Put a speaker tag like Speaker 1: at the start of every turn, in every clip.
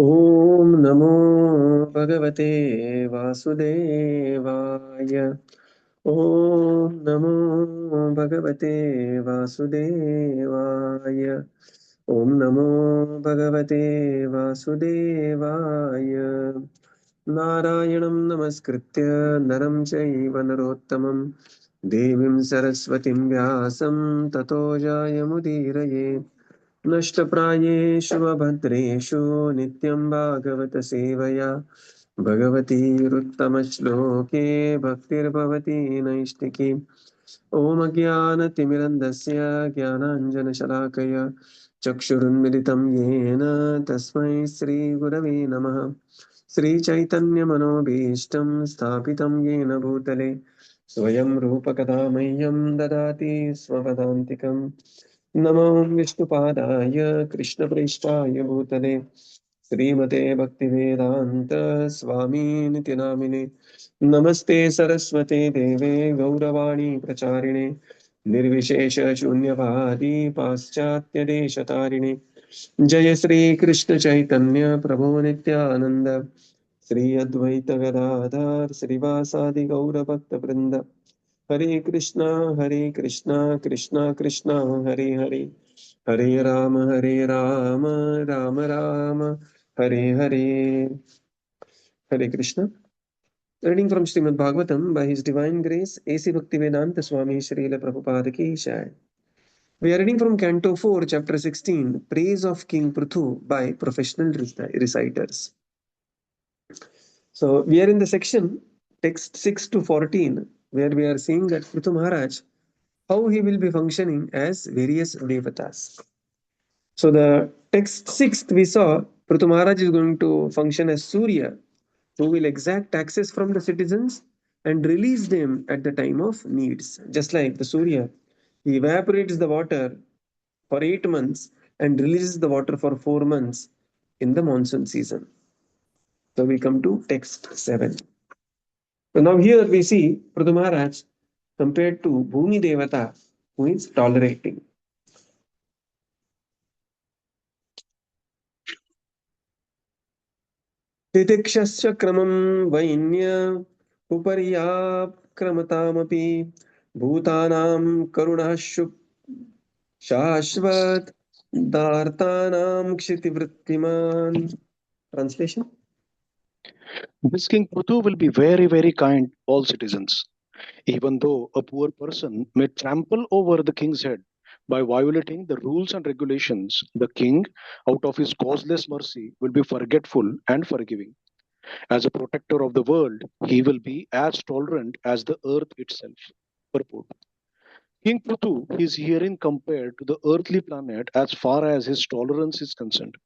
Speaker 1: ॐ नमो भगवते वासुदेवाय। ॐ नमो भगवते वासुदेवाय। ॐ नमो भगवते वासुदेवाय। नारायणं नमस्कृत्य नरं चैव नरोत्तमं देवीं सरस्वतीं व्यासं ततो जायमुदीरये। नष्टप्रायेषु अभद्रेषु नित्यं भागवत सेवया भगवतीरुत्तमश्लोके भक्तिर्भवति नैष्टिकी। ॐ अज्ञानतिमिरन्धस्य ज्ञानाञ्जनशलाकया चक्षुरुन्मिलितं येन तस्मै श्रीगुरवे नमः। श्रीचैतन्यमनोभीष्टं स्थापितं येन भूतले स्वयं रूपकदा मह्यं ददाति स्वपदान्तिकम्। नमो विष्णुपादाय कृष्णप्रेष्ठाय भूतले श्रीमते भक्तिवेदान्त स्वामीनिति नामिने। नमस्ते सरस्वते देवे गौरवाणी प्रचारिणे निर्विशेष शून्यवादी पाश्चात्यदेशतारिणे। जय श्री कृष्ण चैतन्य प्रभु नित्यानंद श्री अद्वैत गदाधर श्रीवासादि गौर भक्त वृंद। हरे कृष्णा कृष्णा कृष्णा हरे हरे, हरे Ram Ram Ram Hare Hare. Hare Krishna. Reading from Śrīmad Bhāgavatam by His Divine Grace A.C. Bhaktivedanta Swami Srila Prabhupada Ki Jai. We are reading from Canto 4, Chapter 16, Praise of King Pṛthu by Professional Reciters. So we are in the section, text 6 to 14, where we are seeing that Pṛthu Maharaj, how he will be functioning as various devatas. So the text 6th we saw, Pṛthu Maharaj is going to function as Surya, who will exact taxes from the citizens and release them at the time of needs. Just like the Surya, he evaporates the water for 8 months and releases the water for 4 months in the monsoon season. So we come to text 7. So now here we see Pṛthu Maharaj compared to Bhumi Devata, who is tolerating. तितिक्षस्य क्रमं वैन्य उपर्याक्रमतामपि भूतानां करुणः शाश्वत दार्तानां क्षितिवृत्तिमान्. Translation.
Speaker 2: This King Pṛthu will be very, very kind to all citizens. Even though a poor person may trample over the king's head by violating the rules and regulations, the king, out of his causeless mercy, will be forgetful and forgiving. As a protector of the world, he will be as tolerant as the earth itself. Purport. King Pṛthu is herein compared to the earthly planet as far as his tolerance is concerned.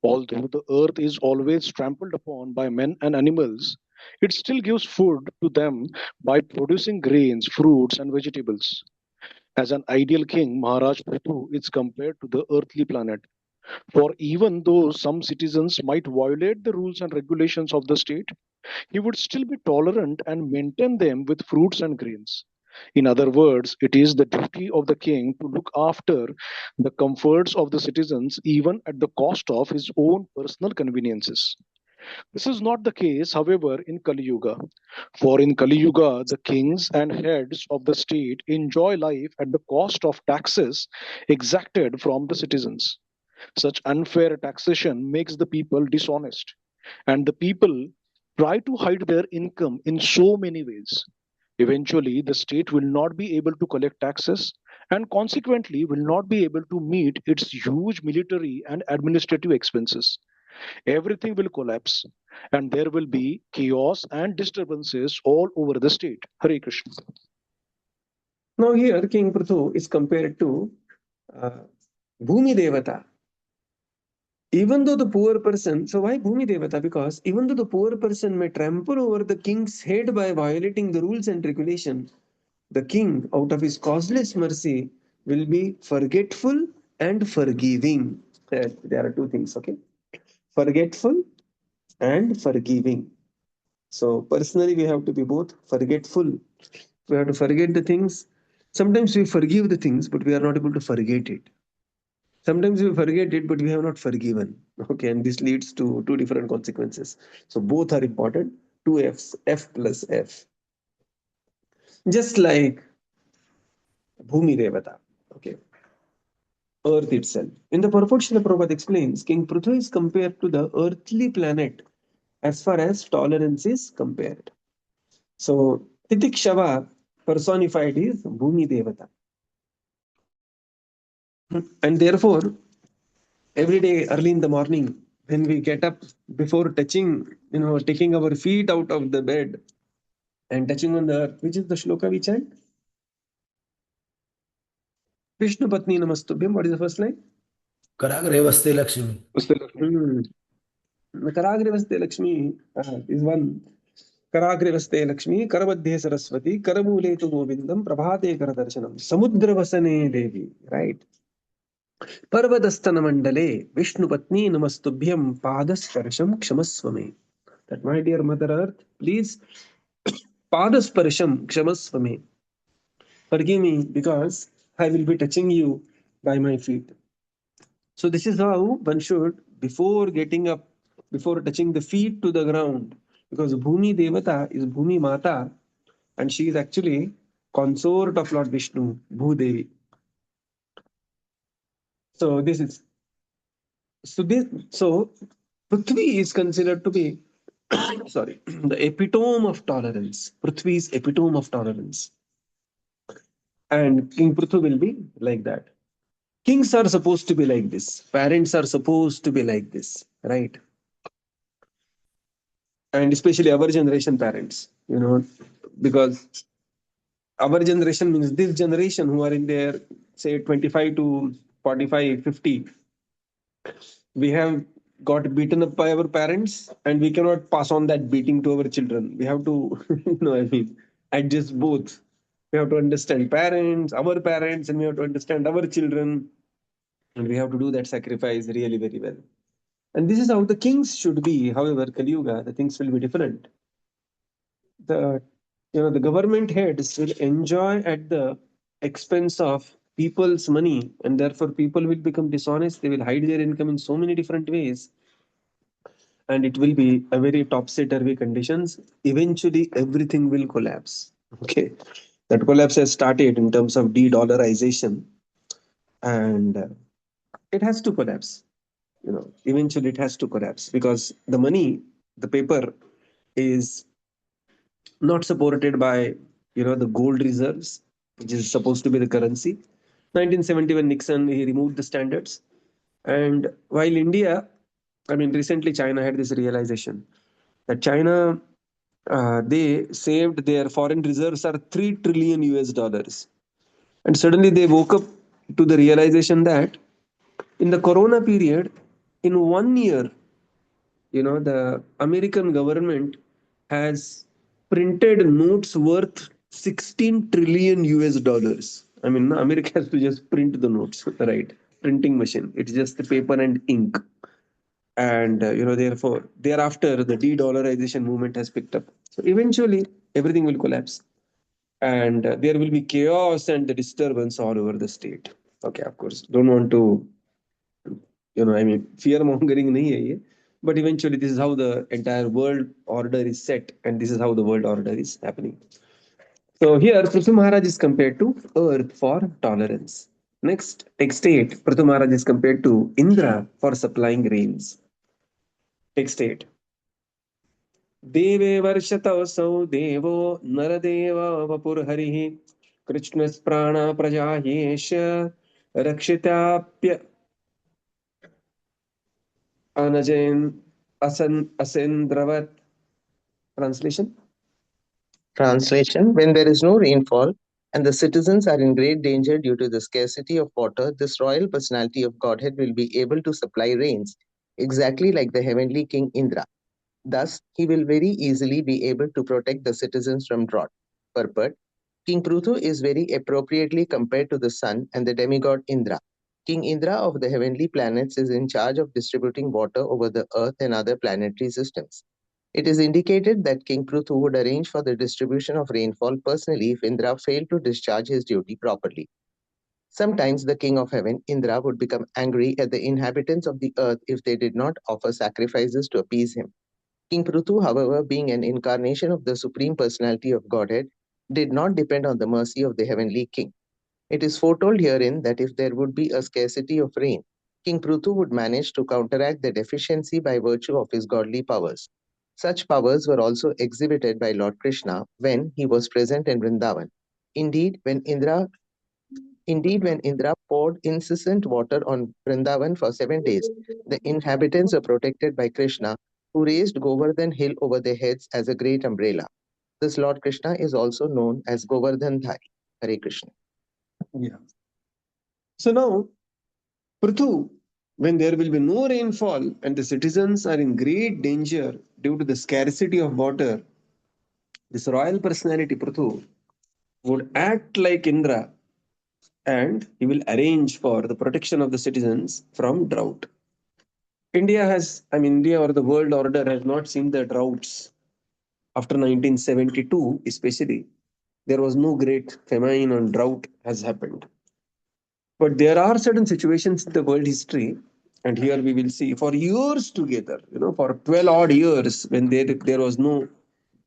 Speaker 2: Although the earth is always trampled upon by men and animals, it still gives food to them by producing grains, fruits, and vegetables. As an ideal king, Maharaj Pṛthu is compared to the earthly planet. For even though some citizens might violate the rules and regulations of the state, he would still be tolerant and maintain them with fruits and grains. In other words, it is the duty of the king to look after the comforts of the citizens even at the cost of his own personal conveniences. This is not the case, however, in Kali Yuga. For in Kali Yuga, the kings and heads of the state enjoy life at the cost of taxes exacted from the citizens. Such unfair taxation makes the people dishonest, and the people try to hide their income in so many ways. Eventually, the state will not be able to collect taxes and consequently will not be able to meet its huge military and administrative expenses. Everything will collapse and there will be chaos and disturbances all over the state. Hare Krishna.
Speaker 1: Now here King Pṛthu is compared to Bhumi Devata. Even though the poor person, so why Bhumi Devata? Because even though the poor person may trample over the king's head by violating the rules and regulations, the king, out of his causeless mercy, will be forgetful and forgiving. There are two things, okay? Forgetful and forgiving. So personally, we have to be both forgetful. We have to forget the things. Sometimes we forgive the things, but we are not able to forget it. Sometimes we forget it, but we have not forgiven. Okay, and this leads to two different consequences. So both are important. Two F's, F plus F. Just like Bhumi Devata. Okay, Earth itself. In the purport, Srila Prabhupada explains, King Pṛthu is compared to the earthly planet as far as tolerance is compared. So Titikshava personified is Bhumi Devata. And therefore, every day early in the morning, when we get up, before touching, taking our feet out of the bed and touching on the earth, which is the shloka we chant? Vishnu Patni Namastubhyam. What is the first line?
Speaker 3: Karagre vaste Lakshmi.
Speaker 1: Hmm. Karagrivaste Lakshmi is one. Karagrivaste Lakshmi, Karamadhye Saraswati, Karamule tu Govindam, Prabhate Karadarshanam, Samudravasane Devi. Right. Parvadastana Mandale, Vishnu Patni Namastubhyam, Padasparsham Kshamaswame. That my dear Mother Earth, please, Padasparsham Kshamaswame. Forgive me because I will be touching you by my feet. So this is how one should, before getting up, before touching the feet to the ground, because Bhumi Devata is Bhumi Mata, and she is actually consort of Lord Vishnu, Bhudevi. So this is so Prithvi is considered to be sorry, the epitome of tolerance. Prithvi is epitome of tolerance. And King Pṛthu will be like that. Kings are supposed to be like this. Parents are supposed to be like this, right? And especially our generation parents, because our generation means this generation who are in their, say, 25 to 45, 50. We have got beaten up by our parents and we cannot pass on that beating to our children. We have to, adjust both. We have to understand parents, our parents, and we have to understand our children. And we have to do that sacrifice really very well. And this is how the kings should be. However, Kali Yuga, the things will be different. The government heads will enjoy at the expense of people's money, and therefore people will become dishonest. They will hide their income in so many different ways, and it will be a very topsy-turvy conditions. Eventually, everything will collapse. Okay, that collapse has started in terms of de-dollarization, and it has to collapse. Eventually it has to collapse because the money, the paper, is not supported by the gold reserves, which is supposed to be the currency. 1971 Nixon, he removed the standards. And while India, recently China had this realization that China, they saved their foreign reserves are 3 trillion US dollars. And suddenly they woke up to the realization that in the corona period, in 1 year, the American government has printed notes worth 16 trillion US dollars. America has to just print the notes, right? Printing machine. It's just the paper and ink. And, therefore, thereafter, the de-dollarization movement has picked up. So eventually, everything will collapse. And there will be chaos and the disturbance all over the state. Okay, of course. Don't want to fear mongering nahi hai ye, but eventually this is how the entire world order is set, and this is how the world order is happening. So here Pṛthu Maharaj is compared to earth for tolerance. Next, text 8, Pṛthu Maharaj is compared to Indra for supplying rains. Text 8. देवे वर्षतोऽसौ देवो Nardev वपुर्हरिः कृष्णस्प्राण प्रजायेश रक्षिताप्य Anajain Asendravat. Translation.
Speaker 4: Translation: When there is no rainfall and the citizens are in great danger due to the scarcity of water, this royal personality of Godhead will be able to supply rains, exactly like the heavenly king Indra. Thus, he will very easily be able to protect the citizens from drought. Purport: King Pṛthu is very appropriately compared to the sun and the demigod Indra. King Indra of the heavenly planets is in charge of distributing water over the earth and other planetary systems. It is indicated that King Pṛthu would arrange for the distribution of rainfall personally if Indra failed to discharge his duty properly. Sometimes the king of heaven, Indra, would become angry at the inhabitants of the earth if they did not offer sacrifices to appease him. King Pṛthu, however, being an incarnation of the Supreme Personality of Godhead, did not depend on the mercy of the heavenly king. It is foretold herein that if there would be a scarcity of rain, King Pṛthu would manage to counteract the deficiency by virtue of his godly powers. Such powers were also exhibited by Lord Krishna when he was present in Vrindavan. Indeed, when Indra poured incessant water on Vrindavan for 7 days, the inhabitants were protected by Krishna, who raised Govardhan hill over their heads as a great umbrella. This Lord Krishna is also known as Govardhan Dhari. Hare Krishna.
Speaker 1: Yeah. So now, Pṛthu, when there will be no rainfall and the citizens are in great danger due to the scarcity of water, this royal personality Pṛthu would act like Indra and he will arrange for the protection of the citizens from drought. India or the world order has not seen the droughts after 1972, especially. There was no great famine and drought has happened. But there are certain situations in the world history, and here we will see for years together, for 12 odd years, when there was no,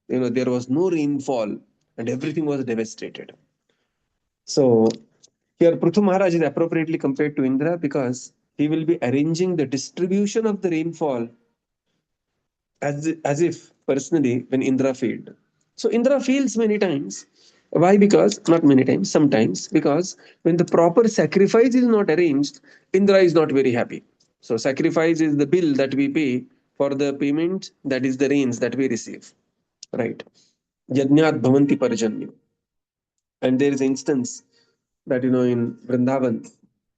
Speaker 1: there was no rainfall and everything was devastated. So here Pṛthu Maharaj is appropriately compared to Indra because he will be arranging the distribution of the rainfall as if personally when Indra failed. So Indra fails many times. Why? Because not many times, sometimes because when the proper sacrifice is not arranged, Indra is not very happy. So sacrifice is the bill that we pay for the payment, that is the rains that we receive. Right. Yajnat bhavanti parjanyu. And there is an instance that in Vrindavan,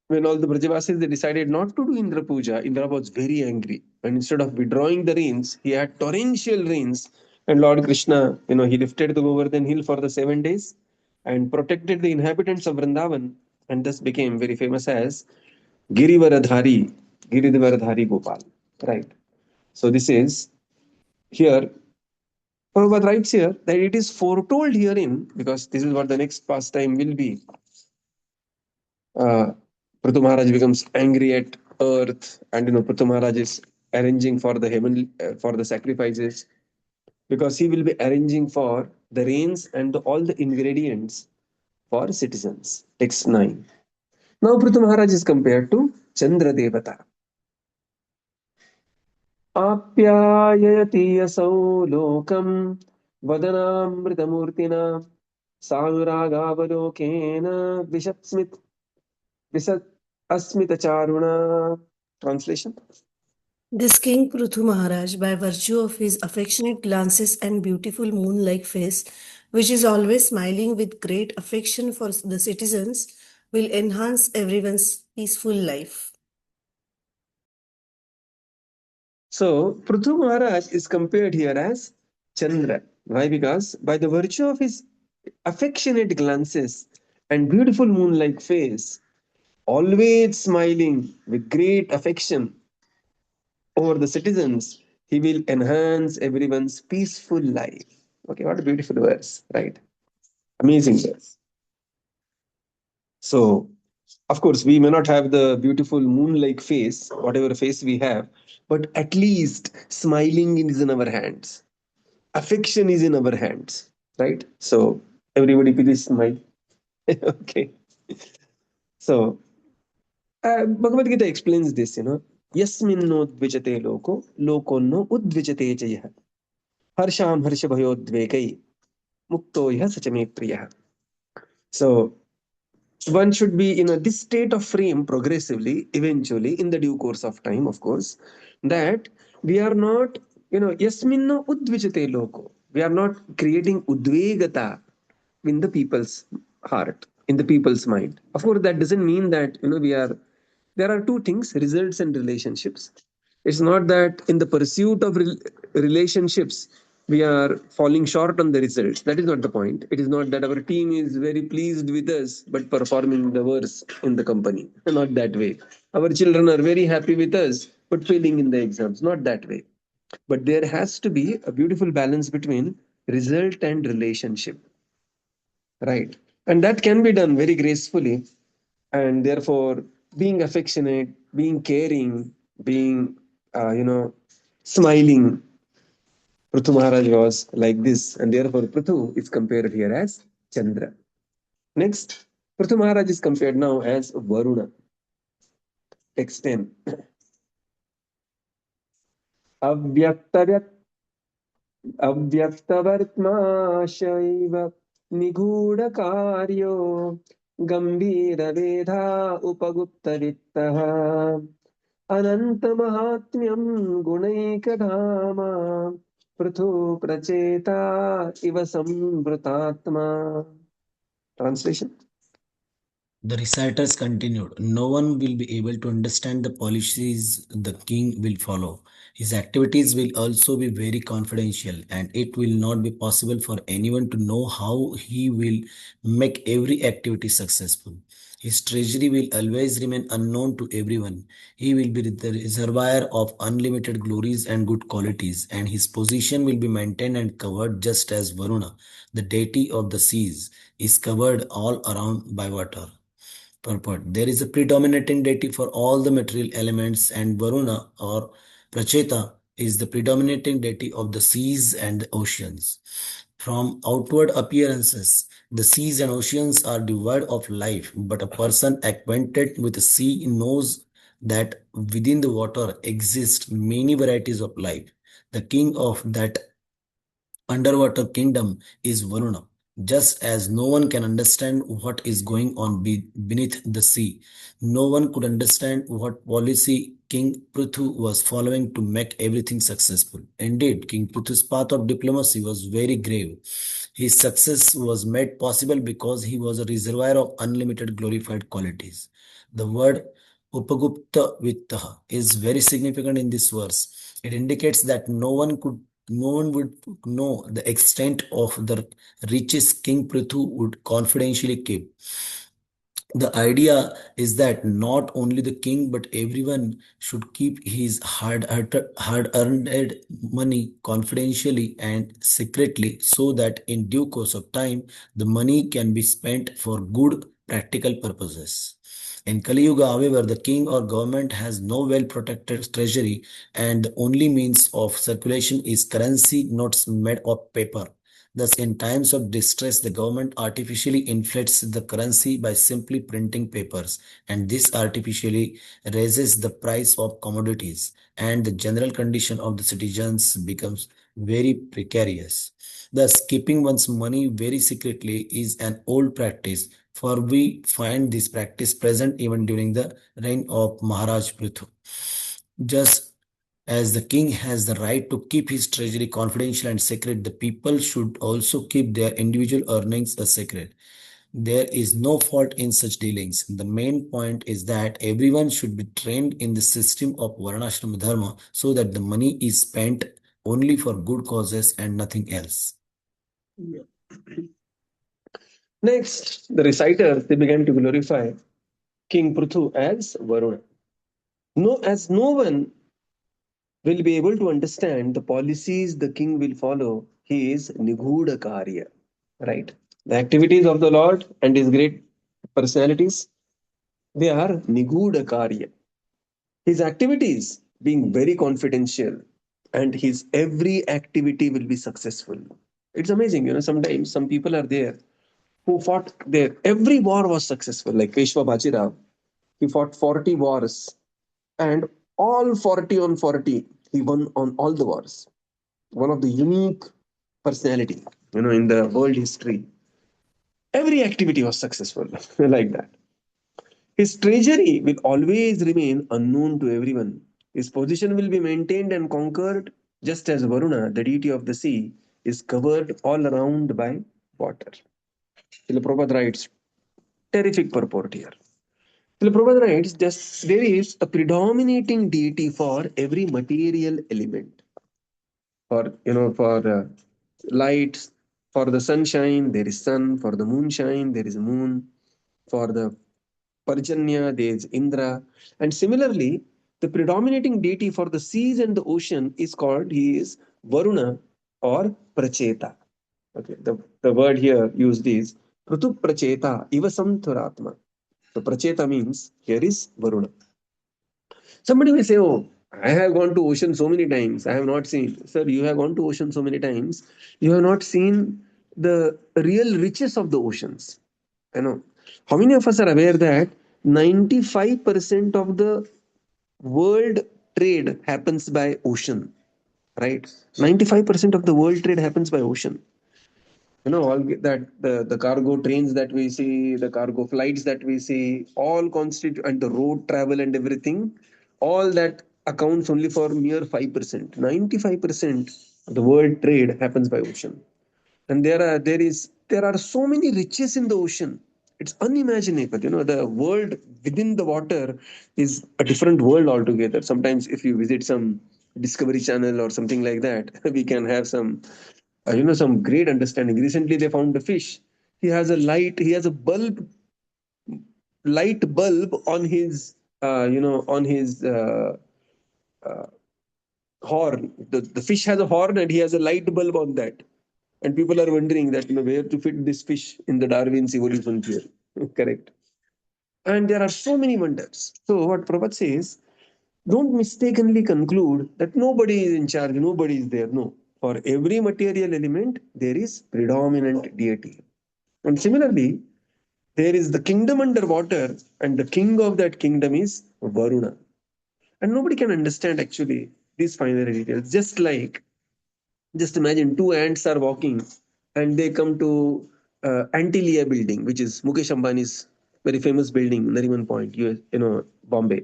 Speaker 1: when all the Brajavasis they decided not to do Indra Puja, Indra was very angry. And instead of withdrawing the rains, he had torrential rains. And Lord Krishna, he lifted the Govardhan hill for the 7 days and protected the inhabitants of Vrindavan and thus became very famous as Girivaradhari, Girivaradhari Gopal. Right. So this is here. Prabhupada writes here that it is foretold herein, because this is what the next pastime will be. Pṛthu Maharaj becomes angry at earth, and Pṛthu Maharaj is arranging for the heaven for the sacrifices, because he will be arranging for the rains and all the ingredients for citizens. Text 9. Now Pṛthu Maharaj is compared to Chandra Devata. आप्याययति यसौ लोकं वदनामृतमूर्तिना सानुरागावलोकेन विशत् अस्मितचारुणा. Translation.
Speaker 5: This King Pṛthu Maharaj, by virtue of his affectionate glances and beautiful moon-like face, which is always smiling with great affection for the citizens, will enhance everyone's peaceful life.
Speaker 1: So, Pṛthu Maharaj is compared here as Chandra. Why? Because by the virtue of his affectionate glances and beautiful moon-like face, always smiling with great affection over the citizens, he will enhance everyone's peaceful life. Okay, what a beautiful verse, right? Amazing verse. So, of course, we may not have the beautiful moon-like face, whatever face we have, but at least smiling is in our hands. Affection is in our hands, right? So, everybody please smile. Okay. So, Bhagavad Gita explains this, Yasminno dvijate loko, lokonno udvijate jayah. Harsham harshabhayodvekai, mukto yah sachame priyah. So, one should be in this state of frame progressively, eventually, in the due course of time, of course, that we are not, yasminno udvijate loko. We are not creating udvegata in the people's heart, in the people's mind. Of course, that doesn't mean that, there are two things, results and relationships. It's not that in the pursuit of relationships, we are falling short on the results. That is not the point. It is not that our team is very pleased with us, but performing the worst in the company. Not that way. Our children are very happy with us, but failing in the exams. Not that way. But there has to be a beautiful balance between result and relationship. Right. And that can be done very gracefully and therefore being affectionate, being caring, being, smiling. Pṛthu Maharaj was like this, and therefore Pṛthu is compared here as Chandra. Next, Pṛthu Maharaj is compared now as Varuna. Text 10. अव्यक्तवर्त्मा शैव निगूढकार्यो गम्भीरवेधा उपगुप्तवित्तः अनन्तमाहात्म्यं गुणैकधामा पृथु प्रचेता इव संवृतात्मा. Translation.
Speaker 3: The reciters continued, no one will be able to understand the policies the king will follow. His activities will also be very confidential, and it will not be possible for anyone to know how he will make every activity successful. His treasury will always remain unknown to everyone. He will be the reservoir of unlimited glories and good qualities, and his position will be maintained and covered just as Varuna, the deity of the seas, is covered all around by water. Purport. There is a predominating deity for all the material elements, and Varuna or Pracheta is the predominating deity of the seas and the oceans. From outward appearances, the seas and oceans are devoid of life, but a person acquainted with the sea knows that within the water exist many varieties of life. The king of that underwater kingdom is Varuna. Just as no one can understand what is going on beneath the sea, no one could understand what policy King Pṛthu was following to make everything successful. Indeed, King Pṛthu's path of diplomacy was very grave. His success was made possible because he was a reservoir of unlimited glorified qualities. The word Upagupta Vittaha is very significant in this verse. It indicates that no one would know the extent of the riches King Pṛthu would confidentially keep. The idea is that not only the king but everyone should keep his hard-earned money confidentially and secretly, so that in due course of time the money can be spent for good practical purposes. In Kali Yuga, however, the king or government has no well-protected treasury, and the only means of circulation is currency notes made of paper. Thus, in times of distress, the government artificially inflates the currency by simply printing papers, and this artificially raises the price of commodities, and the general condition of the citizens becomes very precarious. Thus, keeping one's money very secretly is an old practice, for we find this practice present even during the reign of Maharaj Pṛthu. Just as the king has the right to keep his treasury confidential and secret, the people should also keep their individual earnings a secret. There is no fault in such dealings. The main point is that everyone should be trained in the system of Varnashrama Dharma so that the money is spent only for good causes and nothing else.
Speaker 1: Yeah. Next, the reciters, they began to glorify King Pṛthu as Varuna. As no one will be able to understand the policies the king will follow, he is Nigudha Karya. Right? The activities of the Lord and his great personalities, they are Nigudha Karya. His activities being very confidential, and his every activity will be successful. It's amazing, sometimes some people are there who fought there. Every war was successful, like Peshwa Bajirao. He fought 40 wars, and all 40 on 40, he won on all the wars. One of the unique personality, in the world history. Every activity was successful like that. His treasury will always remain unknown to everyone. His position will be maintained and conquered, just as Varuna, the deity of the sea, is covered all around by water. Srila Prabhupada writes, terrific purport here. Srila Prabhupada writes, there is a predominating deity for every material element. For light, for the sunshine, there is sun. For the moonshine, there is moon. For the Parjanya, there is Indra. And similarly, the predominating deity for the seas and the ocean he is Varuna or Pracheta. Okay, the word here used is Pṛthu Pracheta Iva Samthuratma. So Pracheta means here is Varuna. Somebody may say, oh, I have gone to ocean so many times. I have not seen. Sir, you have gone to ocean so many times. You have not seen the real riches of the oceans. You know, how many of us are aware that 95% of the world trade happens by ocean, right? 95% of the world trade happens by ocean. You know, all that the cargo trains that we see, the cargo flights that we see, all constitute, and the road travel and everything, all that accounts only for mere 5%. 95% of the world trade happens by ocean. And there are so many riches in the ocean. It's unimaginable. You know, the world within the water is a different world altogether. Sometimes if you visit some Discovery Channel or something like that, we can have some some great understanding. Recently they found a fish. He has a light bulb on his on his uh, horn. The fish has a horn and he has a light bulb on that. And people are wondering that, where to fit this fish in the Darwin's evolution theory. Correct. And there are so many wonders. So what Prabhupada says, don't mistakenly conclude that nobody is in charge, nobody is there. No. For every material element, there is predominant deity. And similarly, there is the kingdom underwater, and the king of that kingdom is Varuna. And nobody can understand actually these finer details. Just imagine two ants are walking and they come to Antilia building, which is Mukesh Ambani's very famous building, Nariman Point, US, Bombay.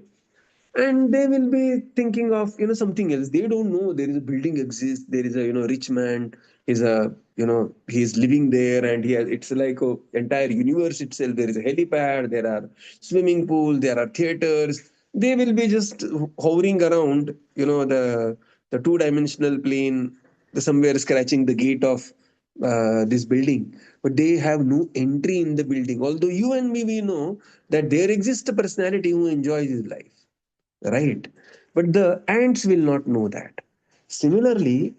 Speaker 1: And they will be thinking of something else. They don't know there is a building exists. There is a rich man. He's living there, and it's like a entire universe itself. There is a helipad. There are swimming pool. There are theaters. They will be just hovering around. The two-dimensional plane. The somewhere scratching the gate of this building, but they have no entry in the building. Although you and me, we know that there exists a personality who enjoys his life, right? But the ants will not know that. Similarly,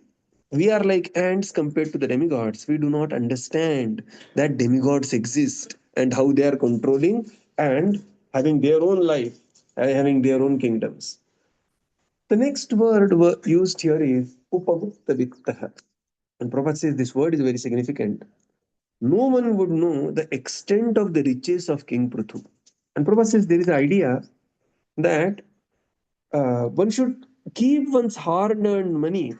Speaker 1: we are like ants compared to the demigods. We do not understand that demigods exist and how they are controlling and having their own life and having their own kingdoms. The next word used here is upavuktavittaha. And Prabhupada says this word is very significant. No one would know the extent of the riches of King Pṛthu. And Prabhupada says there is an idea that one should keep one's hard earned money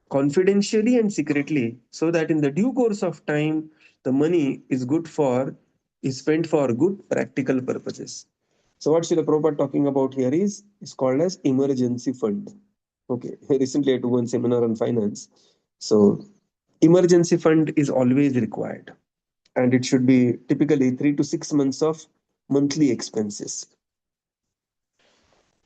Speaker 1: confidentially and secretly, so that in the due course of time, the money is spent for good practical purposes. So what Srila Prabhupada talking about here is called as emergency fund. Okay, recently I took one seminar on finance. So emergency fund is always required, and it should be typically 3 to 6 months of monthly expenses.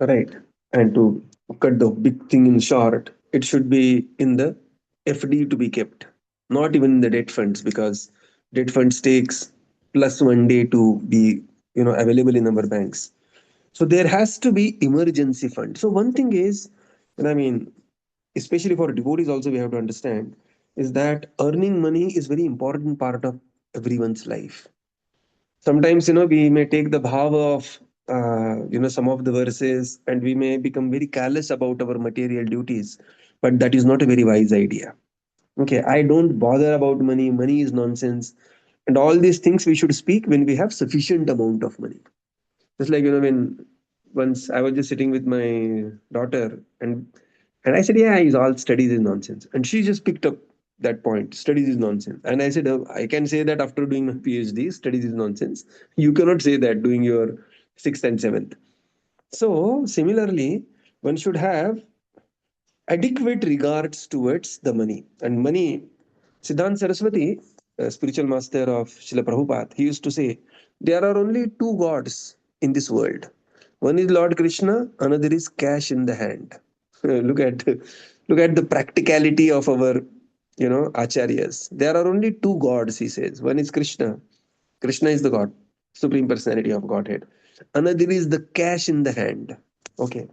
Speaker 1: Right. And to cut the big thing in short, it should be in the FD to be kept, not even in the debt funds, because debt funds takes plus 1 day to be available in our banks. So there has to be emergency fund. So one thing is, and I mean, especially for devotees also we have to understand, is that earning money is very important part of everyone's life. Sometimes we may take the bhava of some of the verses, and we may become very callous about our material duties, but that is not a very wise idea. Okay, I don't bother about money. Money is nonsense, and all these things we should speak when we have sufficient amount of money. Just like when once I was just sitting with my daughter, and I said, yeah, is all studies is nonsense. And she just picked up that point. Studies is nonsense. And I said, oh, I can say that after doing my PhD, studies is nonsense. You cannot say that doing your sixth and seventh. So similarly, one should have adequate regards towards the money. And money, Siddhanta Saraswati, spiritual master of Srila Prabhupada, he used to say, there are only two gods in this world. One is Lord Krishna, another is cash in the hand. Look at the practicality of our acharyas. There are only two gods, he says. One is Krishna. Krishna is the God, supreme personality of Godhead. Another is the cash in the hand. Okay.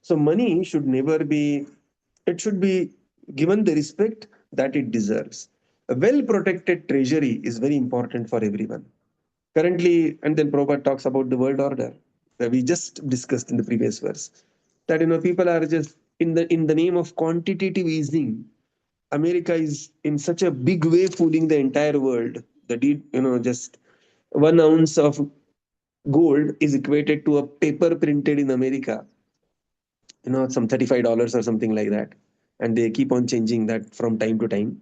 Speaker 1: So money should never be, it should be given the respect that it deserves. A well protected treasury is very important for everyone. Currently, and then Prabhupada talks about the world order that we just discussed in the previous verse. That people are just in the name of quantitative easing. America is in such a big way fooling the entire world. That just 1 ounce of gold is equated to a paper printed in America, some $35 or something like that. And they keep on changing that from time to time.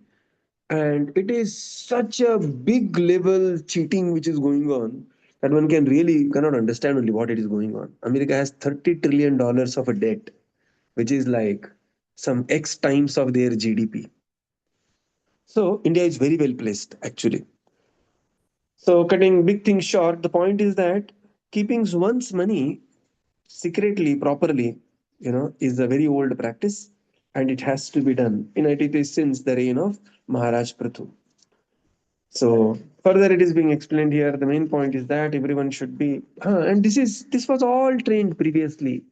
Speaker 1: And it is such a big level cheating which is going on that one cannot understand only what it is going on. America has $30 trillion of a debt, which is like some X times of their GDP. So India is very well placed actually. So cutting big things short, the point is that keeping one's money secretly, properly, is a very old practice, and it has to be done. It is since the reign of Maharaj Pṛthu. So further, it is being explained here. The main point is that everyone should be, and this was all trained previously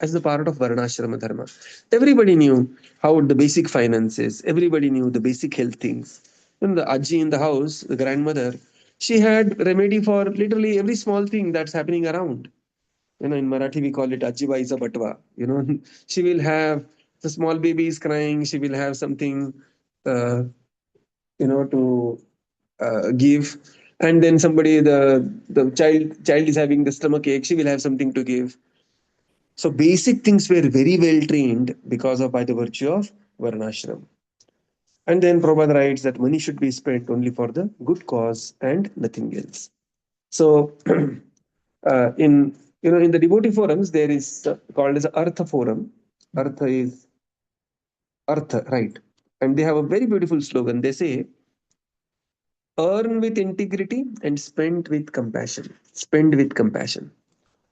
Speaker 1: as the part of Varnashrama Dharma. Everybody knew how the basic finances. Everybody knew the basic health things. And the Aji in the house, the grandmother, she had remedy for literally every small thing that's happening around. In Marathi we call it Ajibaisa Batwa. She will have the small baby is crying. She will have something, to give, and then somebody the child is having the stomach ache. She will have something to give. So basic things were very well trained because of by the virtue of Varnashram. And then Prabhupada writes that money should be spent only for the good cause and nothing else. So in the devotee forums there is called as Artha forum. Artha is Artha, right? And they have a very beautiful slogan. They say, earn with integrity and spend with compassion. Spend with compassion.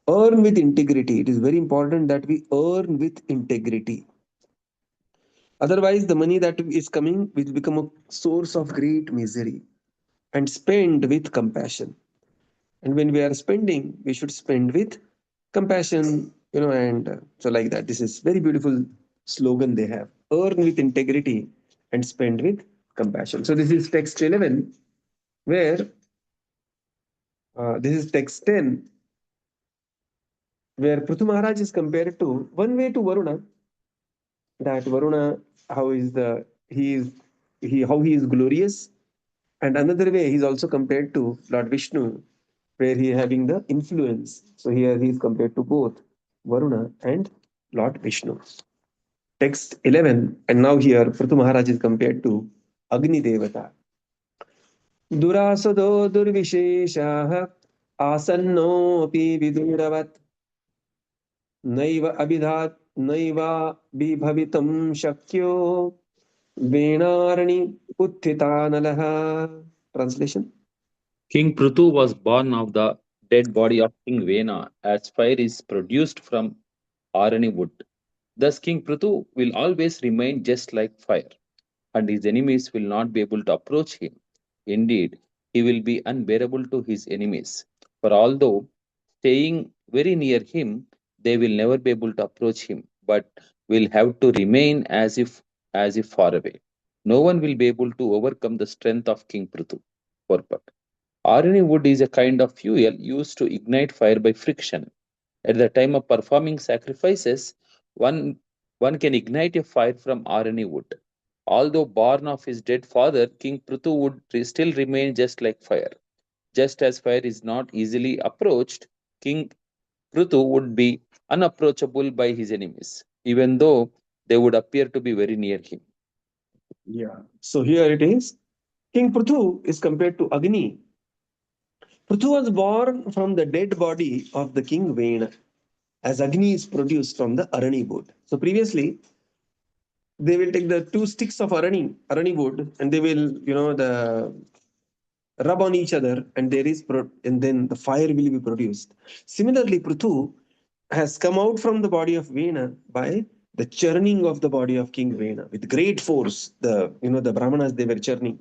Speaker 1: Earn with integrity. It is very important that we earn with integrity. Otherwise, the money that is coming will become a source of great misery. And spend with compassion. And when we are spending, we should spend with compassion, and so like that. This is very beautiful slogan they have. Earn with integrity and spend with compassion. So this is text 11, where this is text 10, where Pṛthu Maharaj is compared to one way to Varuna, that Varuna, how he is glorious, and another way he's also compared to Lord Viṣṇu, where he is having the influence. So here he is compared to both Varuna and Lord Viṣṇu. Text 11, and now here Pṛthu Maharaj is compared to Agni Devata. Durasado durvisheshaha asannopi viduravat naiva abhidhat naiva bibhavitam shakyo venarani utthitanalaha. Translation.
Speaker 6: King Pṛthu was born of the dead body of King Vena, as fire is produced from Arani wood. Thus, King Pṛthu will always remain just like fire, and his enemies will not be able to approach him. Indeed, he will be unbearable to his enemies, for although staying very near him, they will never be able to approach him, but will have to remain as if far away. No one will be able to overcome the strength of King Pṛthu. Purport. Arani wood is a kind of fuel used to ignite fire by friction. At the time of performing sacrifices, one can ignite a fire from Arani wood. Although born of his dead father, King Pṛthu would still remain just like fire. Just as fire is not easily approached, King Pṛthu would be unapproachable by his enemies, even though they would appear to be very near him.
Speaker 1: Yeah. So here it is. King Pṛthu is compared to Agni. Pṛthu was born from the dead body of the king Vena, as Agni is produced from the Arani wood. So previously, they will take the 2 sticks of Arani wood, and they will, the rub on each other, and and then the fire will be produced. Similarly, Pṛthu has come out from the body of Vena by the churning of the body of King Vena with great force. The Brahmanas, they were churning.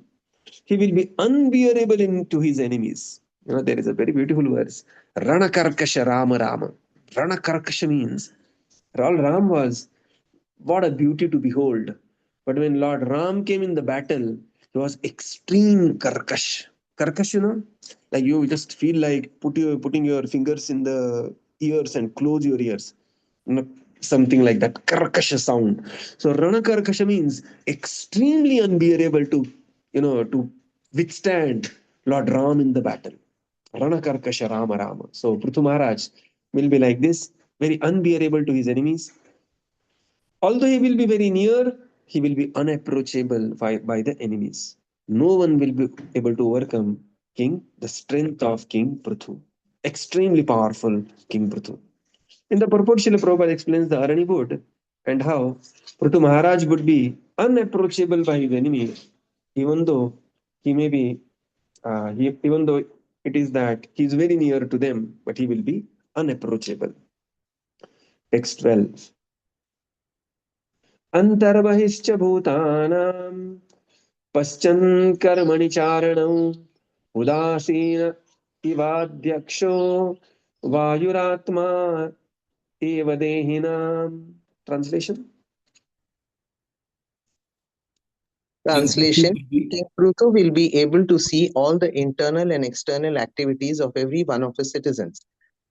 Speaker 1: He will be unbearable to his enemies. There is a very beautiful verse. Ranakarkasha Rama Rama. Ranakarkasha means Lord Ram was, what a beauty to behold. But when Lord Ram came in the battle, he was extreme karkash. Karkash, like you just feel like putting your fingers in the ears and close your ears. Something like that. Karkasha sound. So Rana Karkasha means extremely unbearable to withstand Lord Ram in the battle. Rana Karkasha Rama Rama. So Pṛthu Maharaj will be like this, very unbearable to his enemies. Although he will be very near, he will be unapproachable by the enemies. No one will be able to overcome the strength of King Pṛthu. Extremely powerful King Pṛthu. In the purport, Srila Prabhupada explains the Arani wood and how Pṛthu Maharaj would be unapproachable by his enemy, even though he may be, even though it is that he is very near to them, but he will be unapproachable. Text 12. Antarbahishcha bhutanam paschan karmani charanam udasina ivadyaksho vayuratma eva dehinam. Translation.
Speaker 4: Translation: King Pṛthu will be able to see all the internal and external activities of every one of his citizens.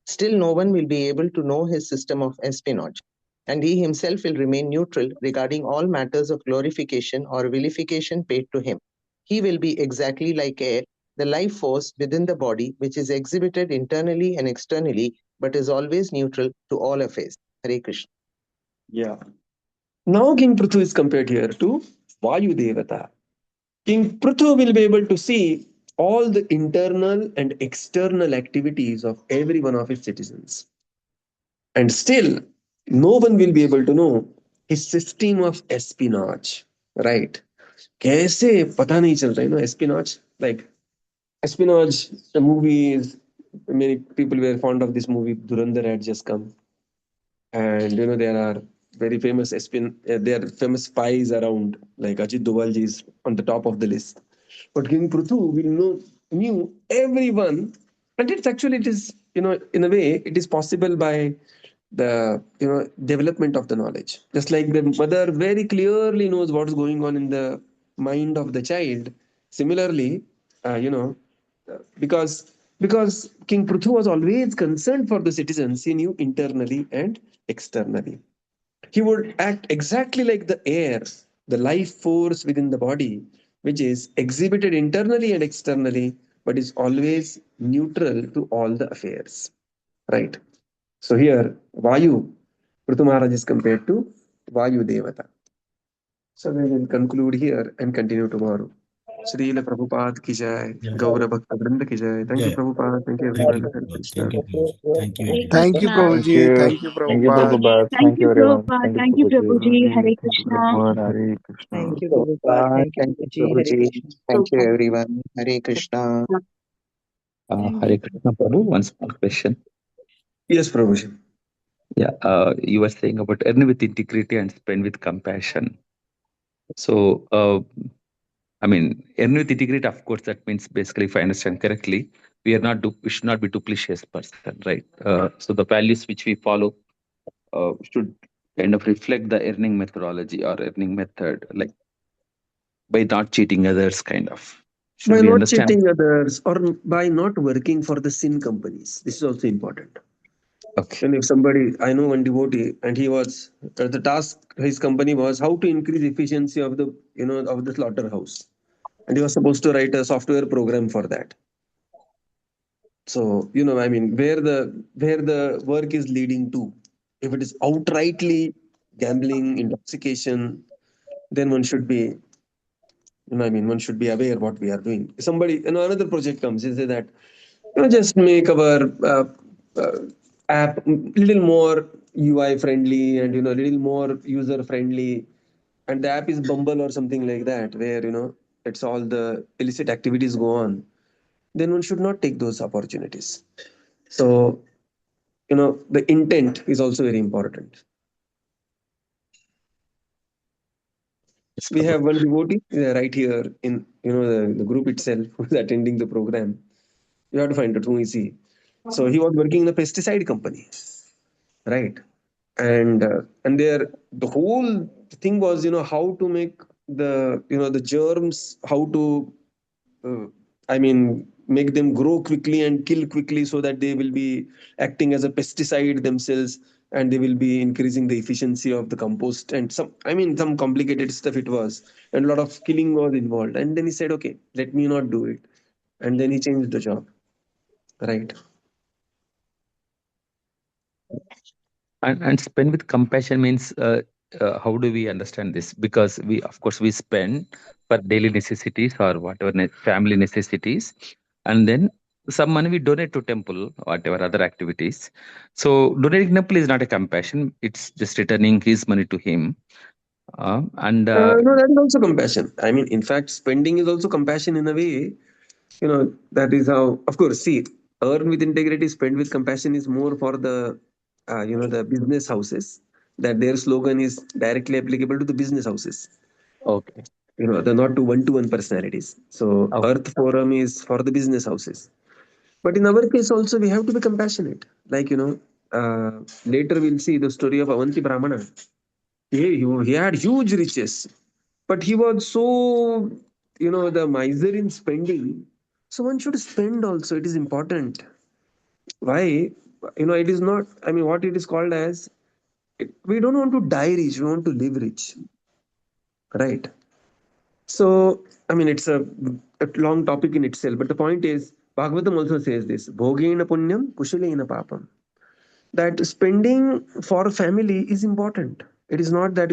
Speaker 4: Still, no one will be able to know his system of espionage, and he himself will remain neutral regarding all matters of glorification or vilification paid to him. He will be exactly like air, the life force within the body, which is exhibited internally and externally, but is always neutral to all affairs. Hare Krishna.
Speaker 1: Yeah. Now King Pṛthu is compared here to Vayu Devata. King Pṛthu will be able to see all the internal and external activities of every one of his citizens. And still, no one will be able to know his system of espionage. Right? कैसे पता नहीं चल रहा है, espionage. Like espionage, the movie is, many people were fond of this movie. Dhurandhar had just come, and there are very famous there are famous spies around, like Ajit Dovalji is on the top of the list. But King Pṛthu knew everyone, and it is in a way it is possible by the development of the knowledge. Just like the mother very clearly knows what's going on in the mind of the child. Similarly, uh, you know, because King Pṛthu was always concerned for the citizens, he knew internally and externally. He would act exactly like the air, the life force within the body, which is exhibited internally and externally, but is always neutral to all the affairs. Right? So here, Vayu, Pṛthu Maharaj is compared to Vayu Devata. So we will conclude here and continue tomorrow. Srila Prabhupada ki jai, Gaura Bhakta Vrinda ki jai. Thank you,
Speaker 3: Yeah.
Speaker 1: Prabhupada. Thank you,
Speaker 3: Thank
Speaker 1: everyone.
Speaker 3: you.
Speaker 1: Hare Krishna.
Speaker 3: Thank you, Prabhuji. Thank you,
Speaker 7: Hare
Speaker 3: everyone.
Speaker 8: Thank you,
Speaker 7: Krishna.
Speaker 8: Prabhuji.
Speaker 9: Thank you.
Speaker 8: Thank you,
Speaker 9: Thank you,
Speaker 8: Prabhupada.
Speaker 9: Prabhupada.
Speaker 7: Thank
Speaker 9: Thank
Speaker 7: you,
Speaker 9: you, everyone.
Speaker 7: Prabhupada.
Speaker 9: Thank you,
Speaker 7: Thank you,
Speaker 9: Prabhuji.
Speaker 7: Prabhuji. Hare
Speaker 1: Thank you,
Speaker 7: Krishna.
Speaker 1: Prabhupada. Hare Krishna.
Speaker 4: Thank you, Prabhupada. Thank you, Prabhuji. Thank you, everyone. Hare Krishna.
Speaker 7: Thank
Speaker 6: Hare
Speaker 7: you.
Speaker 6: Krishna Prabhu, one small question.
Speaker 1: Yes, Prabhuji.
Speaker 6: Yeah, you were saying about earn with integrity and spend with compassion. So, I mean, earn with integrity, of course, that means basically, if I understand correctly, we should not be duplicitous person, right? So the values which we follow should kind of reflect the earning methodology or earning method, like by not cheating others, kind of. Should
Speaker 1: By
Speaker 6: we
Speaker 1: not
Speaker 6: understand?
Speaker 1: cheating others or by not working for the sin companies. This is also important.
Speaker 6: Okay.
Speaker 1: And if somebody, I know one devotee, and he was the task his company was how to increase efficiency of the slaughterhouse, and he was supposed to write a software program for that. So I mean, where the work is leading to, if it is outrightly gambling, intoxication, then one should be, I mean, one should be aware what we are doing. Somebody, another project comes, they say that just make our uh, app little more UI friendly and little more user friendly, and the app is Bumble or something like that, where it's all the illicit activities go on. Then one should not take those opportunities. So the intent is also very important.
Speaker 6: Yes,
Speaker 1: We have
Speaker 6: Prabhu.
Speaker 1: one devotee right here in the group itself who's attending the program. You have to find out who is he. So he was working in a pesticide company, right? And there the whole thing was how to make the the germs, how to make them grow quickly and kill quickly so that they will be acting as a pesticide themselves, and they will be increasing the efficiency of the compost, and some complicated stuff it was, and a lot of killing was involved. And then he said, okay, let me not do it. And then he changed the job, right?
Speaker 6: And spend with compassion means how do we understand this? Because we, of course, we spend for daily necessities or whatever family necessities, and then some money we donate to temple, whatever other activities. So donating temple is not a compassion; it's just returning his money to him. And
Speaker 1: No, that is also compassion. In fact, spending is also compassion in a way. That is how, of course, see, earn with integrity, spend with compassion is more for the business houses, that their slogan is directly applicable to the business houses.
Speaker 6: okay,
Speaker 1: The not to one personalities. So
Speaker 6: okay,
Speaker 1: Earth Forum is for the business houses. But in our case also, we have to be compassionate. Like, later we'll see the story of Avanti Brahmana. He had huge riches, but he was so, the miser in spending. So one should spend also. It is important. Why? It is not, what it is called as, we don't want to die rich, we want to live rich, right? So, it's a long topic in itself, but the point is, Bhagavatam also says this, Bhogena punyam, kushalena papam. That spending for family is important. It is not that,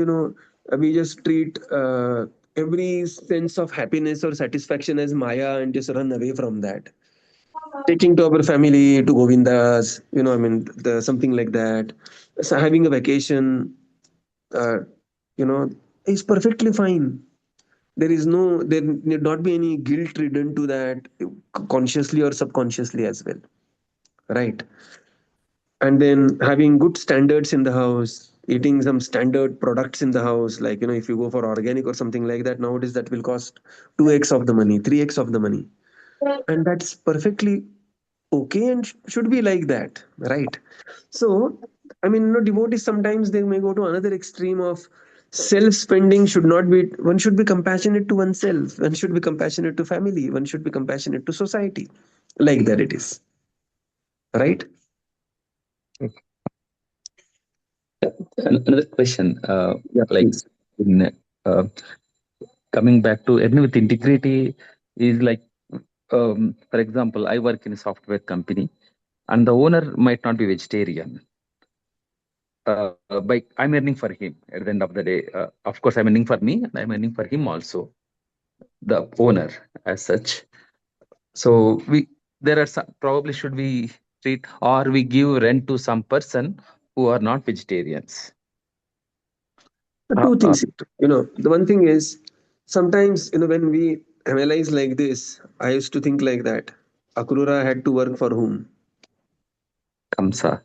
Speaker 1: we just treat every sense of happiness or satisfaction as Maya and just run away from that. Taking to our family to Govindas, something like that. So having a vacation, uh, is perfectly fine. There need not be any guilt ridden to that, consciously or subconsciously as well, right? And then having good standards in the house, eating some standard products in the house, like, if you go for organic or something like that nowadays, that will cost 2x of the money, 3x of the money, and that's perfectly okay, and should be like that, right? So, devotees sometimes they may go to another extreme of self spending. Should not be, one should be compassionate to oneself, one should be compassionate to family, one should be compassionate to society, like that it is, right?
Speaker 6: another question.
Speaker 1: Yeah,
Speaker 6: Like
Speaker 1: please.
Speaker 6: in coming back to ending with integrity is like, for example, I work in a software company, and the owner might not be vegetarian. But I'm earning for him at the end of the day. Of course, I'm earning for me, and I'm earning for him also, the owner as such. So there are some, probably should we treat or we give rent to some person who are not vegetarians.
Speaker 1: Two things. The one thing is, sometimes, when we analyze like this, I used to think like that. Akrura had to work for whom?
Speaker 6: Kamsa,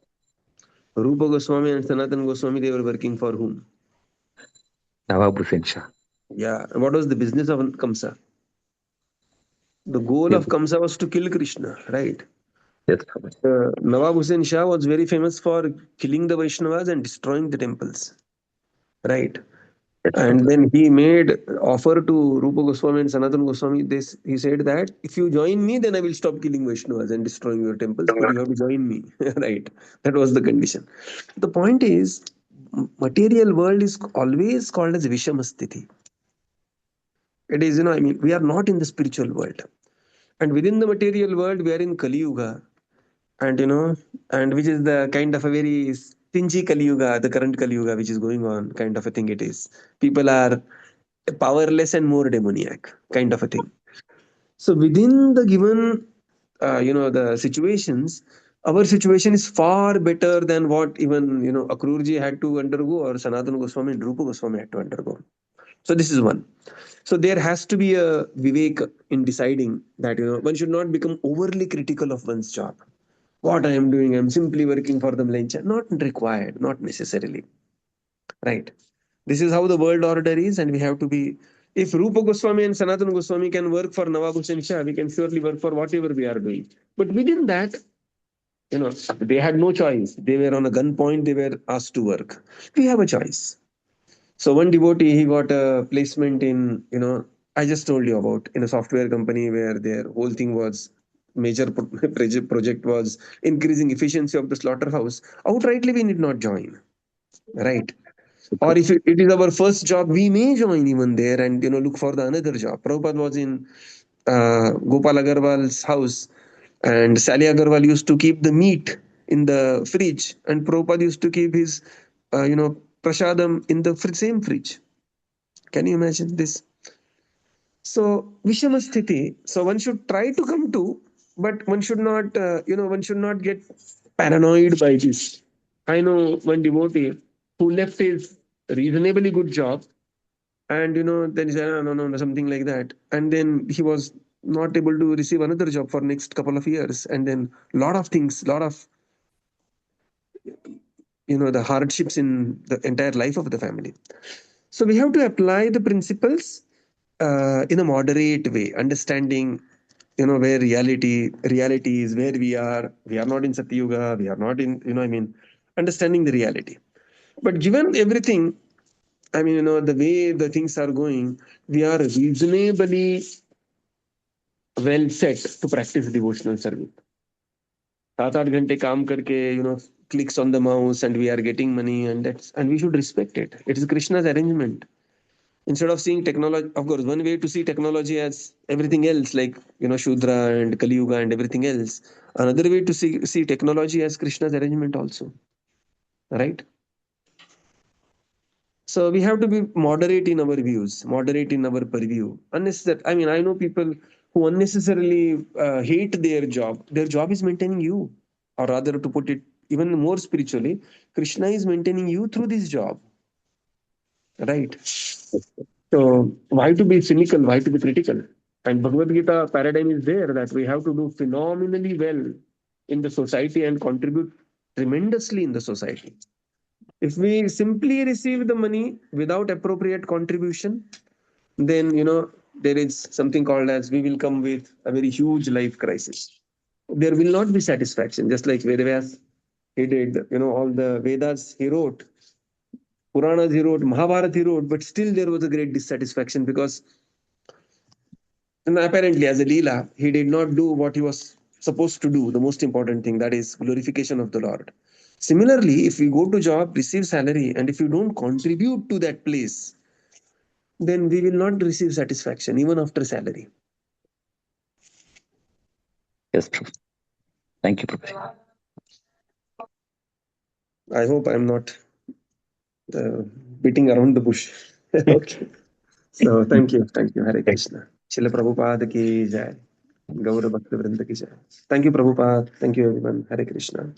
Speaker 1: Rupa Goswami and Sanatan Goswami, they were working for whom?
Speaker 6: Nawab Hussain Shah.
Speaker 1: Yeah. And what was the business of Kamsa? The goal
Speaker 6: Yes,
Speaker 1: of Kamsa was to kill Krishna, right?
Speaker 6: yes,
Speaker 1: Nawab Hussain Shah was very famous for killing the Vaishnavas and destroying the temples, right?
Speaker 6: yes,
Speaker 1: And then he made offer to Rupa Goswami and Sanatana Goswami. This he said that if you join me, then I will stop killing Vaishnavas and destroying your temples. But you have to join me, right? That was the condition. The point is, material world is always called as Vishamastiti. It is, we are not in the spiritual world, and within the material world, we are in Kali Yuga, and which is the kind of a very stingy Kali Yuga, the current Kali Yuga, which is going on, kind of a thing. It is, people are powerless and more demoniac, kind of a thing. So within the given the situations, our situation is far better than what even Akrurji had to undergo, or Sanatana Goswami and Rupa Goswami had to undergo. So this is one. So there has to be a vivek in deciding that one should not become overly critical of one's job. What I am doing, I'm simply working for the Mlencha. Not required, not necessarily. Right. This is how the world order is, and we have to be. If Rupa Goswami and Sanatana Goswami can work for Nawab Hussain Shah, we can surely work for whatever we are doing. But within that, they had no choice. They were on a gunpoint, they were asked to work. We have a choice. So one devotee, he got a placement in, I just told you about in a software company where their whole thing was major project was increasing efficiency of the slaughterhouse. Outrightly, we need not join, right? Or if it is our first job, we may join even there and look for the another job. Prabhupada was in Gopal Agarwal's house, and Sally Agarwal used to keep the meat in the fridge, and Prabhupada used to keep his, prasadam in the same fridge. Can you imagine this? So Vishama Sthiti. So one should try to come to, but one should not, one should not get paranoid by this. I know one devotee who left his reasonably good job, and then he said, "Ah, no, no, no," something like that, and then he was not able to receive another job for next couple of years, and then lot of things, lot of the hardships in the entire life of the family. So we have to apply the principles in a moderate way, understanding where reality is, where we are not in Satyuga, we are not in, understanding the reality. But given everything, the way the things are going, we are reasonably well set to practice devotional service. 7-8 घंटे काम करके, clicks on the mouse and we are getting money, and we should respect it. It is Krishna's arrangement. Instead of seeing technology, of course, one way to see technology as everything else, like Shudra and Kali Yuga and everything else. Another way to see technology as Krishna's arrangement also, right? So we have to be moderate in our views, moderate in our purview. Unnecessary. I know people who unnecessarily hate their job. Their job is maintaining you, or rather, to put it even more spiritually, Krishna is maintaining you through this job, right? So why to be cynical? Why to be critical? And Bhagavad Gita paradigm is there that we have to do phenomenally well in the society and contribute tremendously in the society. If we simply receive the money without appropriate contribution, then there is something called as we will come with a very huge life crisis. There will not be satisfaction, just like Vedas he did, all the Vedas he wrote, Puranas he wrote, Mahabharata he wrote, but still there was a great dissatisfaction because apparently as a Leela, he did not do what he was supposed to do, the most important thing, that is glorification of the Lord. Similarly, if we go to job, receive salary, and if you don't contribute to that place, then we will not receive satisfaction even after salary.
Speaker 6: Yes, Prabhu. Thank you, Prabhu.
Speaker 1: I hope I'm not beating around the bush. Okay. So thank you. Hare Krishna. Srila Prabhupada ki jai. Gaura Bhakta Vrinda ki jai. Thank you, Prabhupada. Thank you, everyone. Hare Krishna.